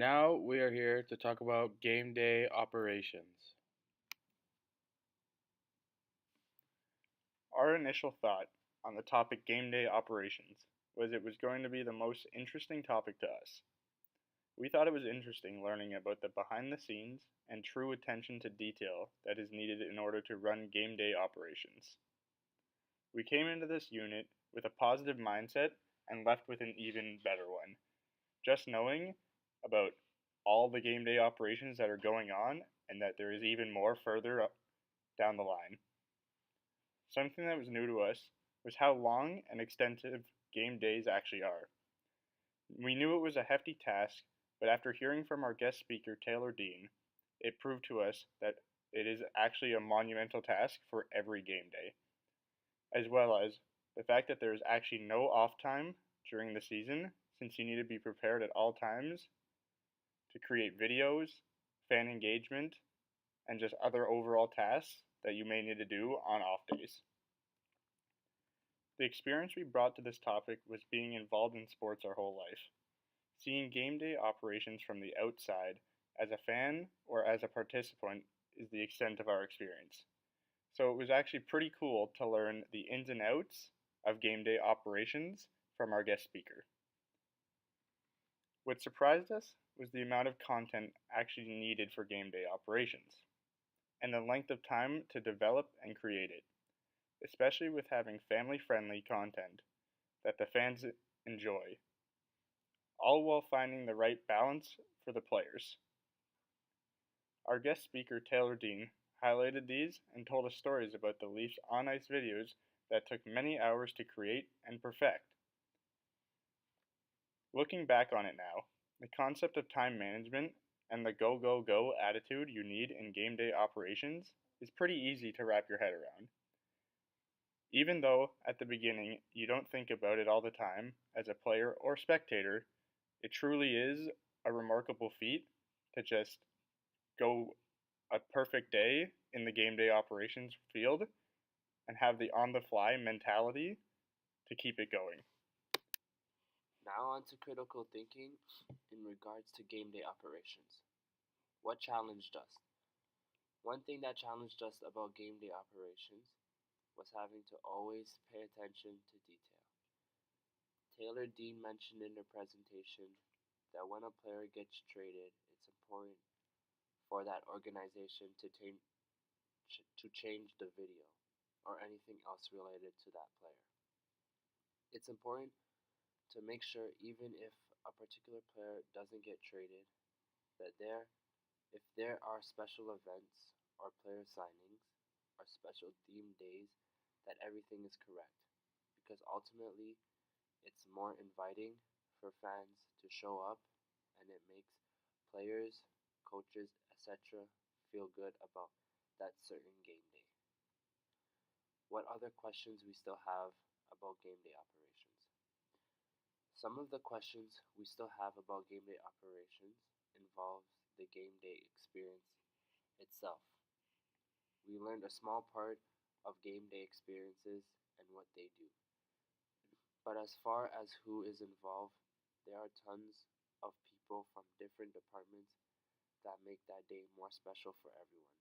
Now we are here to talk about game day operations. Our initial thought on the topic game day operations was it was going to be the most interesting topic to us. We thought it was interesting learning about the behind the scenes and true attention to detail that is needed in order to run game day operations. We came into this unit with a positive mindset and left with an even better one. Just knowing about all the game day operations that are going on and that there is even more further up down the line. Something that was new to us was how long and extensive game days actually are. We knew it was a hefty task, but after hearing from our guest speaker, Taylor Dean, it proved to us that it is actually a monumental task for every game day, as well as the fact that there is actually no off time during the season, since you need to be prepared at all times to create videos, fan engagement, and just other overall tasks that you may need to do on off days. The experience we brought to this topic was being involved in sports our whole life. Seeing game day operations from the outside as a fan or as a participant is the extent of our experience. So it was actually pretty cool to learn the ins and outs of game day operations from our guest speaker. What surprised us was the amount of content actually needed for game day operations, and the length of time to develop and create it, especially with having family-friendly content that the fans enjoy, all while finding the right balance for the players. Our guest speaker, Taylor Dean, highlighted these and told us stories about the Leafs on ice videos that took many hours to create and perfect. Looking back on it now, the concept of time management and the go, go, go attitude you need in game day operations is pretty easy to wrap your head around. Even though at the beginning you don't think about it all the time as a player or spectator, it truly is a remarkable feat to just go a perfect day in the game day operations field and have the on the fly mentality to keep it going. Now on to critical thinking in regards to game day operations. What challenged us? One thing that challenged us about game day operations was having to always pay attention to detail. Taylor Dean mentioned in her presentation that when a player gets traded, it's important for that organization to change the video or anything else related to that player. It's important to make sure even if a particular player doesn't get traded, that if there are special events or player signings or special theme days, that everything is correct. Because ultimately, it's more inviting for fans to show up and it makes players, coaches, etc. feel good about that certain game day. What other questions we still have about game day operations? Some of the questions we still have about game day operations involves the game day experience itself. We learned a small part of game day experiences and what they do. But as far as who is involved, there are tons of people from different departments that make that day more special for everyone.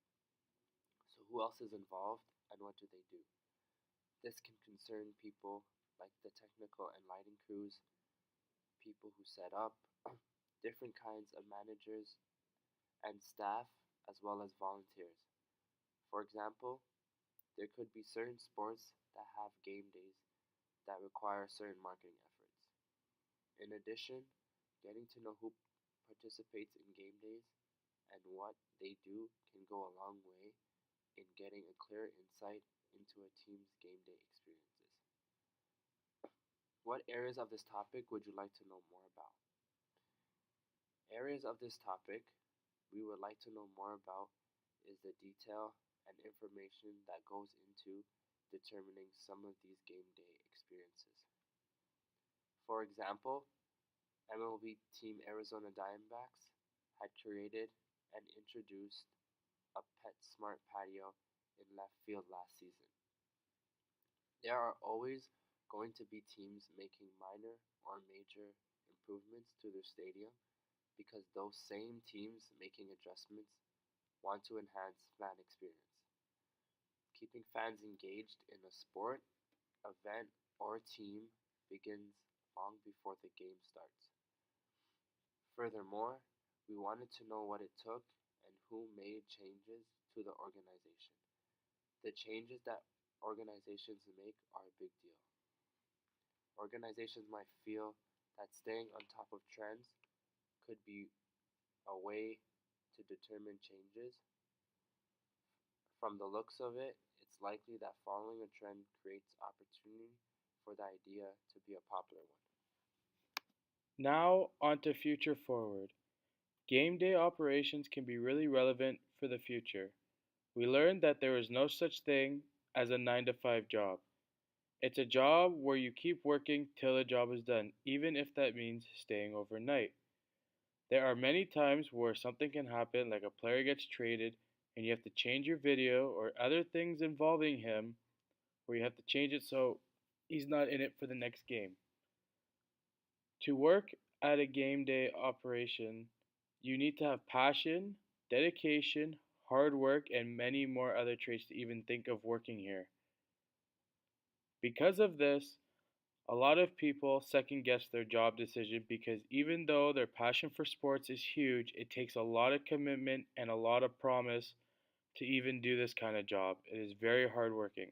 So who else is involved and what do they do? This can concern people like the technical and lighting crews, people who set up, different kinds of managers and staff, as well as volunteers. For example, there could be certain sports that have game days that require certain marketing efforts. In addition, getting to know who participates in game days and what they do can go a long way in getting a clear insight into a team's game day experiences. What areas of this topic would you like to know more about? Areas of this topic we would like to know more about is the detail and information that goes into determining some of these game day experiences. For example, MLB team Arizona Diamondbacks had created and introduced a PetSmart patio in left field last season. There are always going to be teams making minor or major improvements to their stadium because those same teams making adjustments want to enhance fan experience. Keeping fans engaged in a sport, event, or team begins long before the game starts. Furthermore, we wanted to know what it took and who made changes to the organization. The changes that organizations make are a big deal. Organizations might feel that staying on top of trends could be a way to determine changes. From the looks of it, it's likely that following a trend creates opportunity for the idea to be a popular one. Now, on to future forward. Game day operations can be really relevant for the future. We learned that there is no such thing as a 9 to 5 job. It's a job where you keep working till the job is done, even if that means staying overnight. There are many times where something can happen, like a player gets traded and you have to change your video or other things involving him, where you have to change it so he's not in it for the next game. To work at a game day operation, you need to have passion, dedication, hard work, and many more other traits to even think of working here. Because of this, a lot of people second guess their job decision because even though their passion for sports is huge, it takes a lot of commitment and a lot of promise to even do this kind of job. It is very hardworking.